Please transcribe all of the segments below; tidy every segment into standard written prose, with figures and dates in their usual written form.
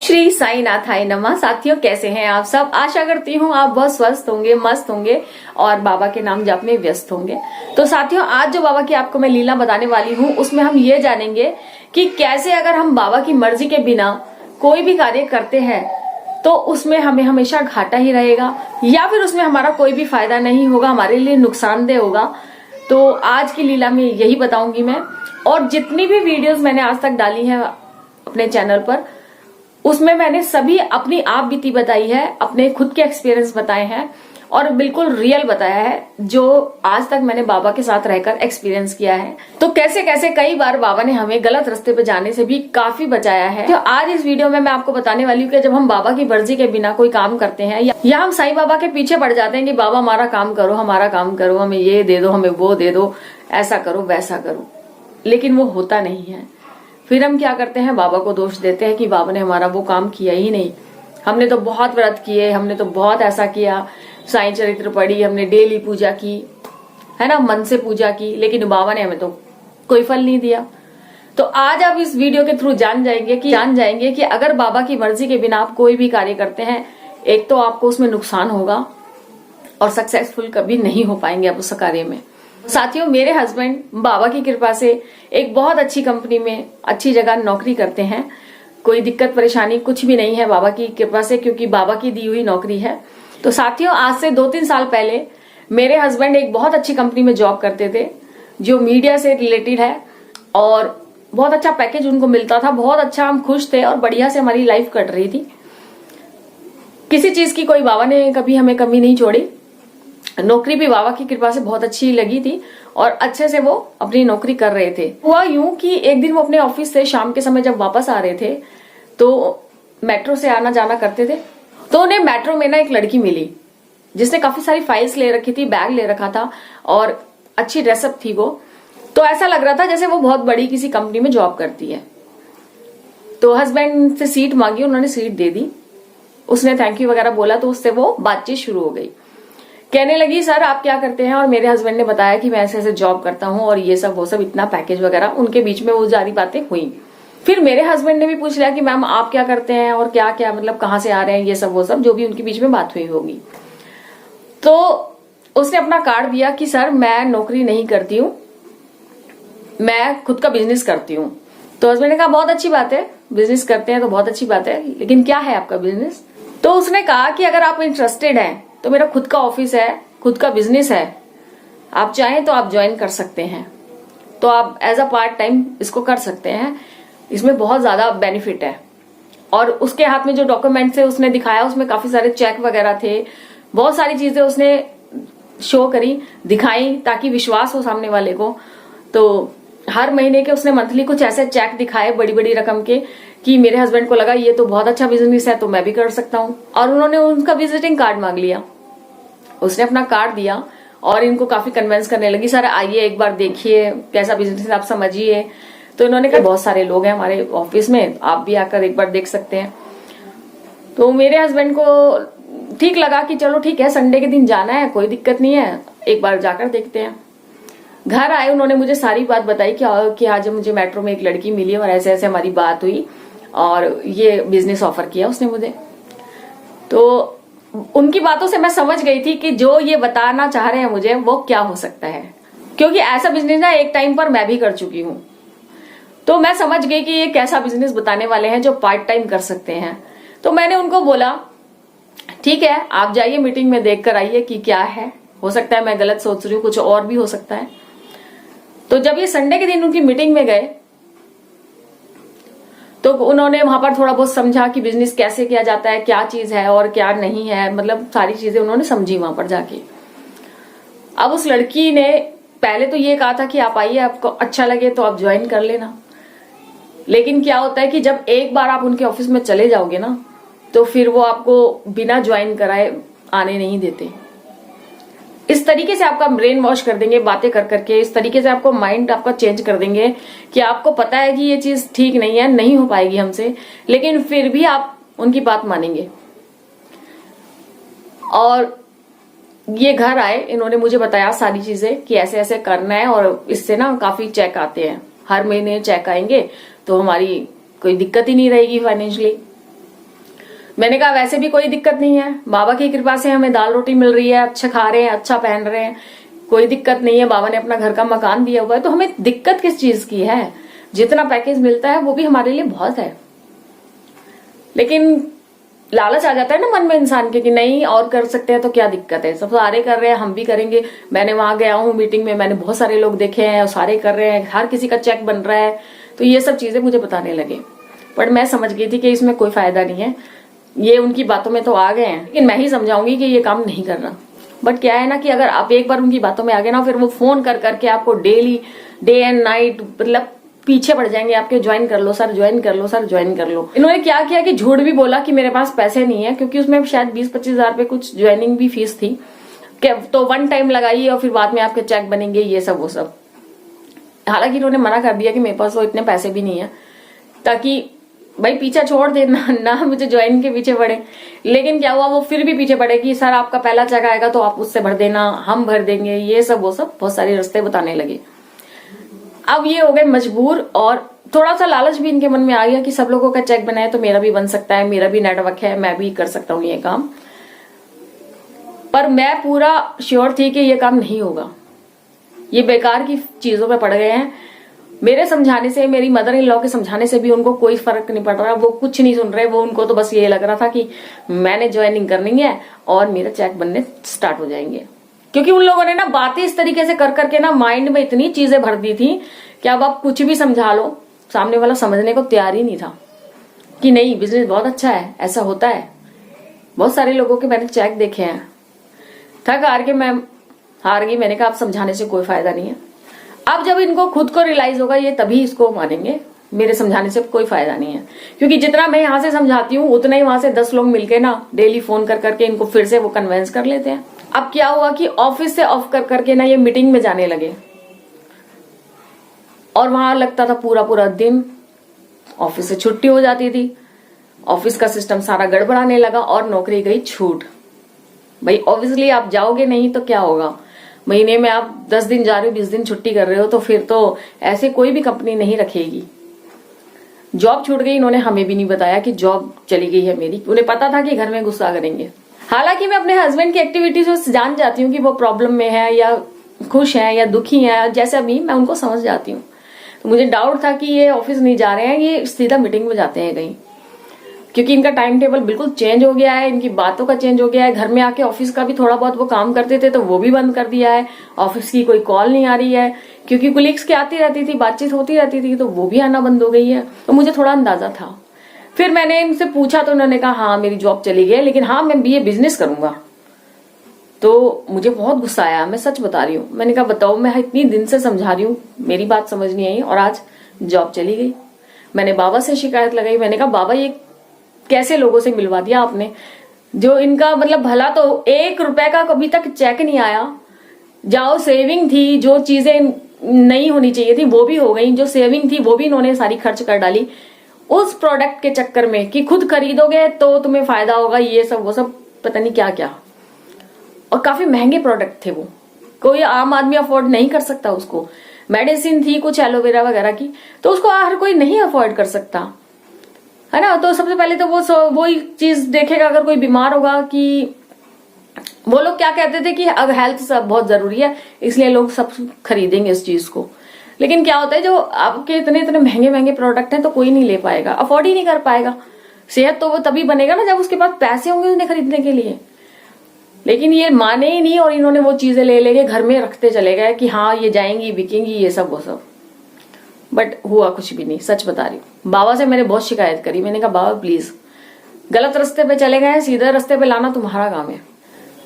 श्री साई नाथाय नमः। साथियों, कैसे हैं आप सब? आशा करती हूँ आप बहुत स्वस्थ होंगे, मस्त होंगे और बाबा के नाम जाप में व्यस्त होंगे। तो साथियों, आज जो बाबा की आपको मैं लीला बताने वाली हूँ उसमें हम ये जानेंगे कि कैसे अगर हम बाबा की मर्जी के बिना कोई भी कार्य करते हैं तो उसमें हमें हमेशा घाटा ही रहेगा या फिर उसमें हमारा कोई भी फायदा नहीं होगा, हमारे लिए नुकसानदेह होगा। तो आज की लीला में यही बताऊंगी मैं। और जितनी भी वीडियोस मैंने आज तक डाली है अपने चैनल पर, उसमें मैंने सभी अपनी आप बीती बताई है, अपने खुद के एक्सपीरियंस बताए हैं और बिल्कुल रियल बताया है जो आज तक मैंने बाबा के साथ रहकर एक्सपीरियंस किया है। तो कैसे कैसे कई बार बाबा ने हमें गलत रास्ते पे जाने से भी काफी बचाया है। तो आज इस वीडियो में मैं आपको बताने वाली हूँ कि जब हम बाबा की मर्जी के बिना कोई काम करते हैं या हम साईं बाबा के पीछे पड़ जाते हैं कि बाबा हमारा काम करो, हमारा काम करो, हमें ये दे दो, हमें वो दे दो, ऐसा करो वैसा करो, लेकिन वो होता नहीं है। फिर हम क्या करते हैं, बाबा को दोष देते हैं कि बाबा ने हमारा वो काम किया ही नहीं। हमने तो बहुत व्रत किए, हमने तो बहुत ऐसा किया, साईं चरित्र पढ़ी, हमने डेली पूजा की है ना, मन से पूजा की, लेकिन बाबा ने हमें तो कोई फल नहीं दिया। तो आज आप इस वीडियो के थ्रू जान जाएंगे कि अगर बाबा की मर्जी के बिना आप कोई भी कार्य करते हैं, एक तो आपको उसमें नुकसान होगा और सक्सेसफुल कभी नहीं हो पाएंगे आप उस कार्य में। साथियों, मेरे हस्बैंड बाबा की कृपा से एक बहुत अच्छी कंपनी में अच्छी जगह नौकरी करते हैं। कोई दिक्कत परेशानी कुछ भी नहीं है बाबा की कृपा से, क्योंकि बाबा की दी हुई नौकरी है। तो साथियों, आज से 2-3 साल पहले मेरे हस्बैंड एक बहुत अच्छी कंपनी में जॉब करते थे जो मीडिया से रिलेटेड है और बहुत अच्छा पैकेज उनको मिलता था, बहुत अच्छा, हम खुश थे और बढ़िया से हमारी लाइफ कट रही थी। किसी चीज की कोई बाबा ने कभी हमें कमी नहीं छोड़ी। नौकरी भी बाबा की कृपा से बहुत अच्छी लगी थी और अच्छे से वो अपनी नौकरी कर रहे थे। हुआ यूं कि एक दिन वो अपने ऑफिस से शाम के समय जब वापस आ रहे थे तो मेट्रो से आना जाना करते थे, तो उन्हें मेट्रो में ना एक लड़की मिली जिसने काफी सारी फाइल्स ले रखी थी, बैग ले रखा था और अच्छी ड्रेसअप थी वो। तो ऐसा लग रहा था जैसे वो बहुत बड़ी किसी कंपनी में जॉब करती है। तो हस्बैंड से सीट मांगी, उन्होंने सीट दे दी। उसने थैंक यू वगैरह बोला तो उससे वो बातचीत शुरू हो गई। कहने लगी, सर आप क्या करते हैं? और मेरे हस्बैंड ने बताया कि मैं ऐसे ऐसे जॉब करता हूँ और ये सब वो सब, इतना पैकेज वगैरह। उनके बीच में वो सारी बातें हुई। फिर मेरे हस्बैंड ने भी पूछ लिया कि मैम आप क्या करते हैं और क्या क्या, मतलब कहाँ से आ रहे हैं, ये सब वो सब, जो भी उनके बीच में बात हुई होगी। तो उसने अपना कार्ड दिया कि सर मैं नौकरी नहीं करती हूँ, मैं खुद का बिजनेस करती हूँ। तो हस्बैंड ने कहा बहुत अच्छी बात है, बिजनेस करते हैं तो बहुत अच्छी बात है, लेकिन क्या है आपका बिजनेस? तो उसने कहा कि अगर आप इंटरेस्टेड हैं तो मेरा खुद का ऑफिस है, खुद का बिजनेस है, आप चाहें तो आप ज्वाइन कर सकते हैं, तो आप एज अ पार्ट टाइम इसको कर सकते हैं, इसमें बहुत ज्यादा बेनिफिट है। और उसके हाथ में जो डॉक्यूमेंट थे उसने दिखाया, उसमें काफी सारे चेक वगैरह थे, बहुत सारी चीजें उसने शो करी, दिखाई, ताकि विश्वास हो सामने वाले को। तो हर महीने के उसने मंथली कुछ ऐसे चेक दिखाए बड़ी बड़ी रकम के कि मेरे हस्बैंड को लगा ये तो बहुत अच्छा बिजनेस है तो मैं भी कर सकता हूँ। और उन्होंने उनका विजिटिंग कार्ड मांग लिया, उसने अपना कार्ड दिया और इनको काफी कन्विंस करने लगी, सर आइए एक बार देखिए कैसा बिजनेस है, आप समझिए। तो इन्होंने कहा बहुत सारे लोग हैं हमारे ऑफिस में, आप भी आकर एक बार देख सकते हैं। तो मेरे हस्बैंड को ठीक लगा कि चलो ठीक है, संडे के दिन जाना है, कोई दिक्कत नहीं है, एक बार जाकर देखते हैं। घर आए, उन्होंने मुझे सारी बात बताई कि आज मुझे मेट्रो में एक लड़की मिली और ऐसे ऐसे हमारी बात हुई और ये बिजनेस ऑफर किया उसने मुझे। तो उनकी बातों से मैं समझ गई थी कि जो ये बताना चाह रहे हैं मुझे वो क्या हो सकता है, क्योंकि ऐसा बिजनेस ना एक टाइम पर मैं भी कर चुकी हूँ। तो मैं समझ गई कि ये कैसा बिजनेस बताने वाले हैं जो पार्ट टाइम कर सकते हैं। तो मैंने उनको बोला ठीक है, आप जाइए मीटिंग में देख कर आइए कि क्या है, हो सकता है मैं गलत सोच रही हूँ, कुछ और भी हो सकता है। तो जब ये संडे के दिन उनकी मीटिंग में गए तो उन्होंने वहां पर थोड़ा बहुत समझा कि बिजनेस कैसे किया जाता है, क्या चीज है और क्या नहीं है, मतलब सारी चीजें उन्होंने समझी वहां पर जाके। अब उस लड़की ने पहले तो ये कहा था कि आप आइए, आपको अच्छा लगे तो आप ज्वाइन कर लेना, लेकिन क्या होता है कि जब एक बार आप उनके ऑफिस में चले जाओगे ना तो फिर वो आपको बिना ज्वाइन कराए आने नहीं देते। इस तरीके से आपका ब्रेन वॉश कर देंगे बातें कर करके, इस तरीके से आपको माइंड आपका चेंज कर देंगे कि आपको पता है कि ये चीज ठीक नहीं है, नहीं हो पाएगी हमसे, लेकिन फिर भी आप उनकी बात मानेंगे। और ये घर आए, इन्होंने मुझे बताया सारी चीजें कि ऐसे ऐसे करना है और इससे ना काफी चेक आते हैं, हर महीने चेक आएंगे तो हमारी कोई दिक्कत ही नहीं रहेगी फाइनेंशियली। मैंने कहा वैसे भी कोई दिक्कत नहीं है, बाबा की कृपा से हमें दाल रोटी मिल रही है, अच्छा खा रहे हैं, अच्छा पहन रहे हैं, कोई दिक्कत नहीं है, बाबा ने अपना घर का मकान दिया हुआ है, तो हमें दिक्कत किस चीज की है? जितना पैकेज मिलता है वो भी हमारे लिए बहुत है। लेकिन लालच आ जाता है ना मन में इंसान के कि नहीं और कर सकते हैं तो क्या दिक्कत है, सब सारे कर रहे हैं हम भी करेंगे। मैंने वहां गया हूँ मीटिंग में, मैंने बहुत सारे लोग देखे हैं और सारे कर रहे हैं, हर किसी का चेक बन रहा है, तो ये सब चीजें मुझे बताने लगे। पर मैं समझ गई थी कि इसमें कोई फायदा नहीं है, ये उनकी बातों में तो आ गए हैं, लेकिन मैं ही समझाऊंगी कि ये काम नहीं करना। बट क्या है ना कि अगर आप एक बार उनकी बातों में आ गए ना, फिर वो फोन कर करके आपको डेली डे एंड नाइट मतलब पीछे पड़ जाएंगे आपके, ज्वाइन कर लो सर, ज्वाइन कर लो सर, ज्वाइन कर लो। इन्होंने क्या किया कि झूठ भी बोला कि मेरे पास पैसे नहीं है, क्योंकि उसमें शायद 20-25 हजार रुपए कुछ ज्वाइनिंग भी फीस थी, तो 1 टाइम लगाइए और फिर बाद में आपके चेक बनेंगे, ये सब वो सब। हालांकि इन्होंने मना कर दिया कि मेरे पास वो इतने पैसे भी नहीं है, ताकि भाई पीछा छोड़ दे ना मुझे ज्वाइन के पीछे पड़े। लेकिन क्या हुआ, वो फिर भी पीछे पड़े कि सर आपका पहला चेक आएगा तो आप उससे भर देना, हम भर देंगे, ये सब वो सब, बहुत सारे रास्ते बताने लगे। अब ये हो गए मजबूर, और थोड़ा सा लालच भी इनके मन में आ गया कि सब लोगों का चेक बनाए तो मेरा भी बन सकता है, मेरा भी नेटवर्क है, मैं भी कर सकता हूँ ये काम। पर मैं पूरा श्योर थी कि ये काम नहीं होगा, ये बेकार की चीजों में पड़ गए हैं। मेरे समझाने से, मेरी मदर इन लॉ के समझाने से भी उनको कोई फर्क नहीं पड़ रहा, वो कुछ नहीं सुन रहे। वो उनको तो बस ये लग रहा था कि मैंने ज्वाइनिंग करनी है और मेरा चेक बनने स्टार्ट हो जाएंगे, क्योंकि उन लोगों ने ना बातें इस तरीके से कर करके ना माइंड में इतनी चीजें भर दी थी कि अब आप कुछ भी समझा लो, सामने वाला समझने को तैयार ही नहीं था कि नहीं बिजनेस बहुत अच्छा है, ऐसा होता है। बहुत सारे लोगों के मैंने चेक देखे हैं। थक हार के मैं हार गई, मैंने कहा आप समझाने से कोई फायदा नहीं है। अब जब इनको खुद को रियलाइज होगा ये तभी इसको मानेंगे, मेरे समझाने से कोई फायदा नहीं है, क्योंकि जितना मैं यहां से समझाती हूँ उतना ही वहां से 10 लोग मिलके ना डेली फोन कर करके इनको फिर से वो कन्वेंस कर लेते हैं। अब क्या हुआ कि ऑफिस से ऑफ कर करके ना ये मीटिंग में जाने लगे, और वहां लगता था पूरा पूरा दिन, ऑफिस से छुट्टी हो जाती थी, ऑफिस का सिस्टम सारा गड़बड़ाने लगा और नौकरी गई छूट। भाई ऑब्वियसली आप जाओगे नहीं तो क्या होगा, महीने में आप 10 दिन जा रहे हो, 20 दिन छुट्टी कर रहे हो, तो फिर तो ऐसे कोई भी कंपनी नहीं रखेगी। जॉब छूट गई, इन्होंने हमें भी नहीं बताया कि जॉब चली गई है मेरी, उन्हें पता था कि घर में गुस्सा करेंगे। हालांकि मैं अपने हस्बैंड की एक्टिविटीज से जान जाती हूँ कि वो प्रॉब्लम में है या खुश है या दुखी है, जैसा भी मैं उनको समझ जाती हूँ। तो मुझे डाउट था कि ये ऑफिस नहीं जा रहे हैं, ये सीधा मीटिंग में जाते हैं कहीं, क्योंकि इनका टाइम टेबल बिल्कुल चेंज हो गया है, इनकी बातों का चेंज हो गया है। घर में आके ऑफिस का भी थोड़ा बहुत वो काम करते थे तो वो भी बंद कर दिया है, ऑफिस की कोई कॉल नहीं आ रही है, क्योंकि कुलीग्स की आती रहती थी, बातचीत होती रहती थी, तो वो भी आना बंद हो गई है। तो मुझे थोड़ा अंदाजा था। फिर मैंने इनसे पूछा तो उन्होंने कहा हाँ मेरी जॉब चली गई, लेकिन हाँ मैं ये बिजनेस करूंगा। तो मुझे बहुत गुस्सा आया, मैं सच बता रही हूँ। मैंने कहा बताओ, मैं इतनी दिन से समझा रही हूँ, मेरी बात समझ नहीं आई और आज जॉब चली गई। मैंने बाबा से शिकायत लगाई, मैंने कहा बाबा ये कैसे लोगों से मिलवा दिया आपने, जो इनका मतलब भला तो 1 रुपए का कभी तक चेक नहीं आया। जाओ सेविंग थी, जो चीजें नहीं होनी चाहिए थी वो भी हो गई, जो सेविंग थी वो भी इन्होंने सारी खर्च कर डाली उस प्रोडक्ट के चक्कर में कि खुद खरीदोगे तो तुम्हें फायदा होगा, ये सब वो सब पता नहीं क्या क्या। और काफी महंगे प्रोडक्ट थे वो, कोई आम आदमी अफोर्ड नहीं कर सकता उसको। मेडिसिन थी कुछ एलोवेरा वगैरह की, तो उसको हर कोई नहीं अफोर्ड कर सकता है ना। तो सबसे पहले तो वो ही चीज देखेगा अगर कोई बीमार होगा, कि वो लोग क्या कहते थे कि अब हेल्थ सब बहुत जरूरी है इसलिए लोग सब खरीदेंगे इस चीज को। लेकिन क्या होता है, जो आपके इतने इतने महंगे महंगे प्रोडक्ट हैं तो कोई नहीं ले पाएगा, अफोर्ड ही नहीं कर पाएगा। सेहत तो वो तभी बनेगा ना जब उसके पास पैसे होंगे उन्हें खरीदने के लिए। लेकिन ये माने ही नहीं और इन्होंने वो चीजें ले लेके घर में रखते चले गए कि हाँ ये जाएंगी बिकेंगी ये सब वो सब। बट हुआ कुछ भी नहीं, सच बता रही हूँ। बाबा से मैंने बहुत शिकायत करी, मैंने कहा बाबा प्लीज, गलत रास्ते पे चले गए, सीधे रास्ते पे लाना तुम्हारा काम है।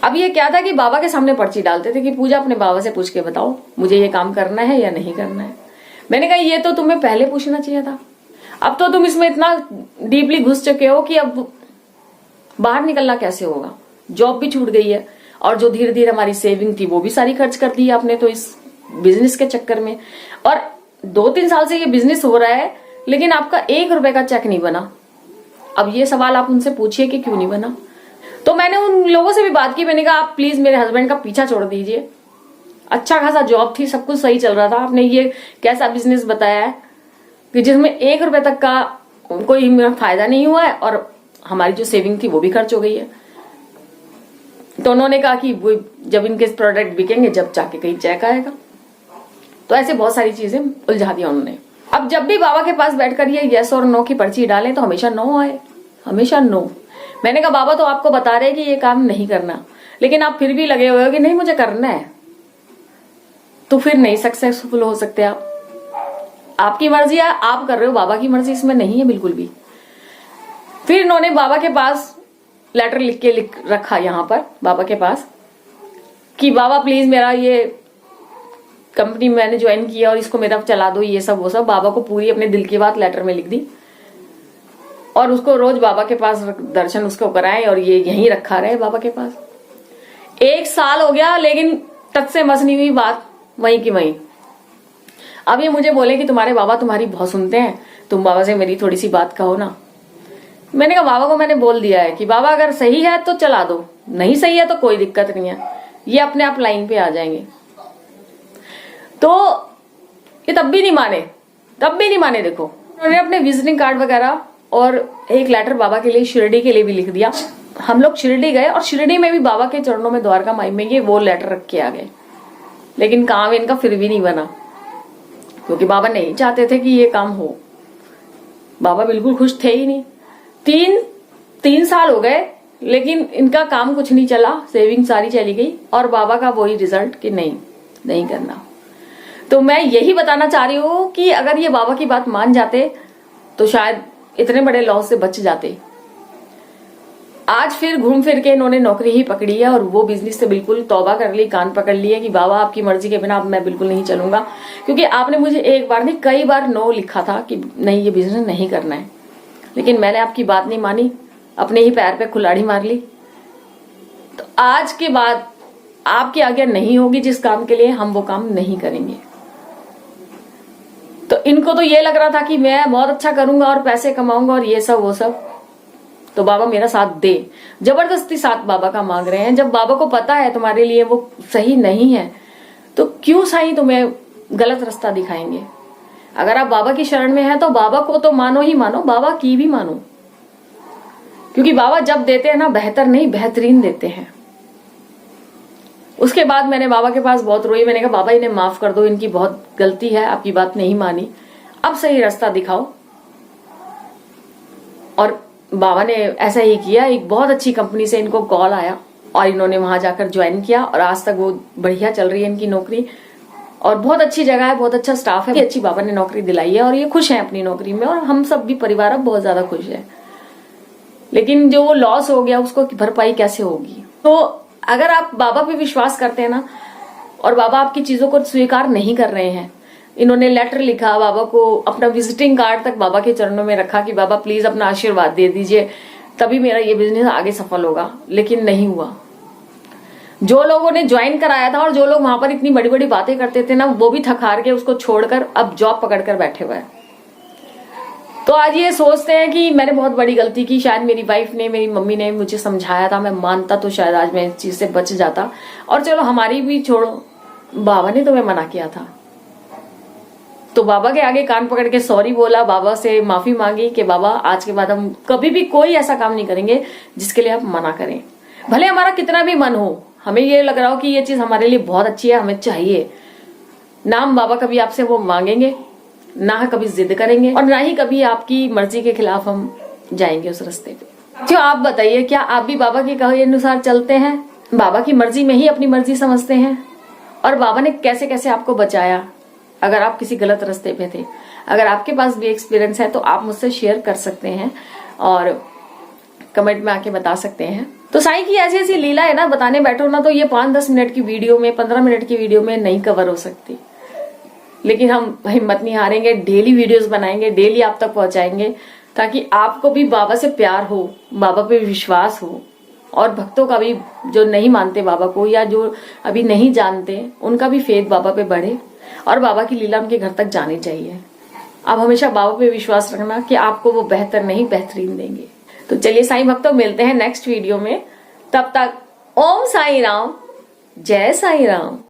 अब ये क्या था कि बाबा के सामने पर्ची डालते थे कि पूजा अपने बाबा से पूछ के बताओ मुझे ये काम करना है या नहीं करना है। मैंने कहा ये तो तुम्हें पहले पूछना चाहिए था, अब तो तुम इसमें इतना डीपली घुस चुके हो कि अब बाहर निकलना कैसे होगा। जॉब भी छूट गई है और जो धीरे धीरे हमारी सेविंग थी वो भी सारी खर्च कर दी आपने तो इस बिजनेस के चक्कर में। और 2-3 साल से ये बिजनेस हो रहा है लेकिन आपका 1 रुपए का चेक नहीं बना। अब ये सवाल आप उनसे पूछिए कि क्यों नहीं बना। तो मैंने उन लोगों से भी बात की, मैंने कहा आप प्लीज मेरे हस्बैंड का पीछा छोड़ दीजिए, अच्छा खासा जॉब थी, सब कुछ सही चल रहा था, आपने ये कैसा बिजनेस बताया है कि जिसमें 1 रुपए तक का कोई फायदा नहीं हुआ है और हमारी जो सेविंग थी वो भी खर्च हो गई है। तो उन्होंने कहा कि वो जब इनके प्रोडक्ट बिकेंगे जब जाके कहीं चेक आएगा। तो ऐसे बहुत सारी चीजें उलझा दिया उन्होंने। अब जब भी बाबा के पास बैठकर ये यस और नो की पर्ची डालें तो हमेशा नो आए, हमेशा नो। मैंने कहा बाबा तो आपको बता रहे कि ये काम नहीं करना, लेकिन आप फिर भी लगे हुए हो कि नहीं मुझे करना है, तो फिर नहीं सक्सेसफुल हो सकते आप। आपकी मर्जी है, आप कर रहे हो, बाबा की मर्जी इसमें नहीं है बिल्कुल भी। फिर इन्होंने बाबा के पास लेटर लिख रखा यहां पर बाबा के पास कि बाबा प्लीज मेरा ये कंपनी मैंने ज्वाइन किया और इसको मेरा चला दो, ये सब वो सब। बाबा को पूरी अपने दिल की बात लेटर में लिख दी और उसको रोज बाबा के पास दर्शन उसको कराएं और ये यहीं रखा रहे बाबा के पास। 1 साल हो गया लेकिन टच से मस नहीं हुई बात, वहीं की वहीं। अब ये मुझे बोले कि तुम्हारे बाबा तुम्हारी बहुत सुनते हैं, तुम बाबा से मेरी थोड़ी सी बात कहो ना। मैंने कहा बाबा को मैंने बोल दिया है कि बाबा अगर सही है तो चला दो, नहीं सही है तो कोई दिक्कत नहीं है, ये अपने आप लाइन पे आ जाएंगे। तो ये तब भी नहीं माने। देखो उन्होंने अपने विजिटिंग कार्ड वगैरह और एक लेटर बाबा के लिए शिरडी के लिए भी लिख दिया। हम लोग शिरडी गए और शिरडी में भी बाबा के चरणों में द्वारका माई में ये वो लेटर रख के आ गए, लेकिन काम इनका फिर भी नहीं बना क्योंकि बाबा नहीं चाहते थे कि ये काम हो। बाबा बिल्कुल खुश थे ही नहीं। 3 साल हो गए लेकिन इनका काम कुछ नहीं चला, सेविंग सारी चली गई और बाबा का वही रिजल्ट कि नहीं करना। तो मैं यही बताना चाह रही हूं कि अगर ये बाबा की बात मान जाते तो शायद इतने बड़े लॉस से बच जाते। आज फिर घूम फिर के इन्होंने नौकरी ही पकड़ी है और वो बिजनेस से बिल्कुल तौबा कर ली, कान पकड़ लिए कि बाबा आपकी मर्जी के बिना अब मैं बिल्कुल नहीं चलूंगा। क्योंकि आपने मुझे एक बार नहीं कई बार नो लिखा था कि नहीं ये बिजनेस नहीं करना है, लेकिन मैंने आपकी बात नहीं मानी, अपने ही पैर पे कुल्हाड़ी मार ली। तो आज के बाद आपकी आज्ञा नहीं होगी जिस काम के लिए, हम वो काम नहीं करेंगे। तो इनको तो ये लग रहा था कि मैं बहुत अच्छा करूंगा और पैसे कमाऊंगा और ये सब वो सब। तो बाबा मेरा साथ दे, जबरदस्ती साथ बाबा का मांग रहे हैं। जब बाबा को पता है तुम्हारे लिए वो सही नहीं है तो क्यों साईं तुम्हें गलत रास्ता दिखाएंगे। अगर आप बाबा की शरण में हैं तो बाबा को तो मानो ही मानो, बाबा की भी मानो, क्योंकि बाबा जब देते हैं ना बेहतर नहीं बेहतरीन देते हैं। उसके बाद मैंने बाबा के पास बहुत रोई। मैंने कहा बाबा इन्हें माफ कर दो, इनकी बहुत गलती है, आपकी बात नहीं मानी, अब सही रास्ता दिखाओ। और बाबा ने ऐसा ही किया। एक बहुत अच्छी कंपनी से इनको कॉल आया और इन्होंने वहां जाकर ज्वाइन किया और आज तक वो बढ़िया चल रही है इनकी नौकरी और बहुत अच्छी जगह है, बहुत अच्छा स्टाफ है, अच्छी बाबा ने नौकरी दिलाई है और ये खुश हैं अपनी नौकरी में और हम सब भी परिवार अब बहुत ज्यादा खुश है। लेकिन जो वो लॉस हो गया उसको भरपाई कैसे होगी। तो अगर आप बाबा पे विश्वास करते हैं ना और बाबा आपकी चीजों को स्वीकार नहीं कर रहे हैं, इन्होंने लेटर लिखा बाबा को, अपना विजिटिंग कार्ड तक बाबा के चरणों में रखा कि बाबा प्लीज अपना आशीर्वाद दे दीजिए तभी मेरा ये बिजनेस आगे सफल होगा, लेकिन नहीं हुआ। जो लोगों ने ज्वाइन कराया था और जो लोग वहां पर इतनी बड़ी बड़ी बातें करते थे ना, वो भी थक हार के उसको छोड़कर अब जॉब पकड़कर बैठे हुए हैं। तो आज ये सोचते हैं कि मैंने बहुत बड़ी गलती की, शायद मेरी वाइफ ने, मेरी मम्मी ने मुझे समझाया था, मैं मानता तो शायद आज मैं इस चीज से बच जाता। और चलो हमारी भी छोड़ो, बाबा ने तुम्हें मना किया था। तो बाबा के आगे कान पकड़ के सॉरी बोला, बाबा से माफी मांगी कि बाबा आज के बाद हम कभी भी कोई ऐसा काम नहीं करेंगे जिसके लिए आप मना करें। भले हमारा कितना भी मन हो, हमें ये लग रहा हो कि ये चीज हमारे लिए बहुत अच्छी है, हमें चाहिए, ना हम बाबा कभी आपसे वो मांगेंगे, ना कभी जिद करेंगे और ना ही कभी आपकी मर्जी के खिलाफ हम जाएंगे उस रास्ते पे। तो आप बताइए, क्या आप भी बाबा के कहे अनुसार चलते हैं, बाबा की मर्जी में ही अपनी मर्जी समझते हैं? और बाबा ने कैसे कैसे आपको बचाया अगर आप किसी गलत रास्ते पे थे। अगर आपके पास भी एक्सपीरियंस है तो आप मुझसे शेयर कर सकते हैं और कमेंट में आके बता सकते हैं। तो साईं की ऐसी ऐसी लीला है ना, बताने बैठो ना तो ये 5-10 मिनट की वीडियो में, 15 मिनट की वीडियो में नहीं कवर हो सकती। लेकिन हम हिम्मत नहीं हारेंगे, डेली वीडियोस बनाएंगे, डेली आप तक पहुंचाएंगे ताकि आपको भी बाबा से प्यार हो, बाबा पे विश्वास हो और भक्तों का भी, जो नहीं मानते बाबा को या जो अभी नहीं जानते, उनका भी फेथ बाबा पे बढ़े और बाबा की लीला उनके घर तक जानी चाहिए। आप हमेशा बाबा पे विश्वास रखना कि आपको वो बेहतर नहीं बेहतरीन देंगे। तो चलिए साईं भक्तों, मिलते हैं नेक्स्ट वीडियो में। तब तक ओम साईं राम, जय साईं राम।